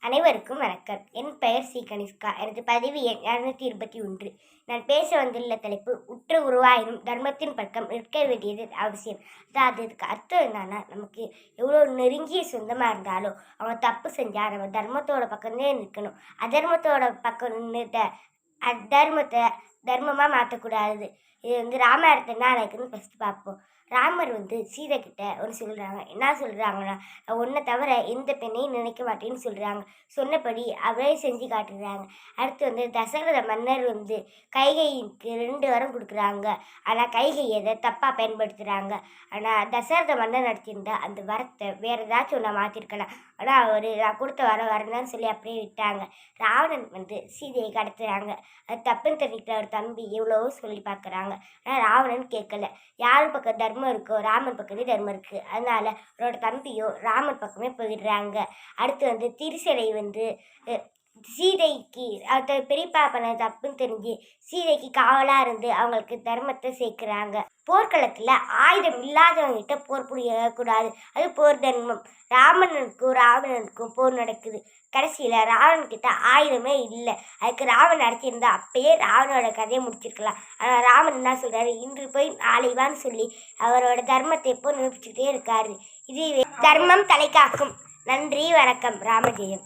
அனைவருக்கும் வணக்கம். என் பெயர் சி கனிஷ்கா. எனது பதிவு எண் 221. நான் பேச வந்துள்ள தலைப்பு உற்ற உருவாயினும் தர்மத்தின் பக்கம் நிற்க வேண்டியது அவசியம். அதாவது இதுக்கு அர்த்தம் என்னன்னா, நமக்கு எவ்வளோ நெருங்கிய சொந்தமாக இருந்தாலும் அவங்க தப்பு செஞ்சால் நம்ம தர்மத்தோட பக்கம்தே நிற்கணும். அதர்மத்தோட பக்கம் நின்றுட்ட அதர்மத்தை தர்மமாக மாற்றக்கூடாது. இது ராமாயணத்தை என்ன நடக்குதுன்னு ஃபஸ்ட்டு பார்ப்போம். ராமர் சீதை கிட்ட ஒன்று சொல்கிறாங்க. என்ன சொல்கிறாங்கன்னா, ஒன்றை தவிர எந்த பெண்ணையும் நினைக்க மாட்டேன்னு சொல்கிறாங்க. சொன்னபடி அவரே செஞ்சு காட்டுறாங்க. அடுத்து தசரத மன்னர் கைகைக்கு 2 வரம் கொடுக்குறாங்க. ஆனால் கைகை அதை தப்பாக பயன்படுத்துகிறாங்க. ஆனால் தசரத மன்னர் நடத்தியிருந்தா அந்த வரத்தை வேறு ஏதாச்சும் ஒன்று மாற்றிருக்கலாம். ஆனால் அவர் நான் கொடுத்த வரந்தான்னு சொல்லி அப்படியே விட்டாங்க. ராவணன் சீதையை கடத்துறாங்க. அது தப்புன்னு தெரிவிக்கிற ஒரு தம்பி எவ்வளவோ சொல்லி பார்க்குறாங்க. ஆனால் ராவணன் கேட்கல. யார் பக்கம் தர்மம் இருக்கோ ராமன் பக்கமே தர்மம் இருக்குது. அதனால் அவரோட தம்பியோ ராமன் பக்கமே போயிடுறாங்க. அடுத்து திருசடை சீதைக்கு அதை பெரியப்பா பண்ண தப்புன்னு தெரிஞ்சு சீதைக்கு காவலாக இருந்து அவங்களுக்கு தர்மத்தை சேர்க்குறாங்க. போர்க்களத்தில் ஆயுதம் இல்லாதவங்ககிட்ட போர் புரியக்கூடாது. அது போர் தர்மம். ராவணனுக்கும் போர் நடக்குது. கடைசியில் ராவணன்கிட்ட ஆயுதமே இல்லை. அதுக்கு ராவணன் அடைச்சிருந்தா அப்பயே ராவணோட கதையை முடிச்சிருக்கலாம். ஆனால் ராவணன் என்ன சொல்கிறாரு, இன்று போய் நாளைவான்னு சொல்லி அவரோட தர்மத்தை எப்போ நிரூபிச்சுக்கிட்டே இருக்காரு. இது தர்மம் தலை காக்கும். நன்றி, வணக்கம். ராமஜெயம்.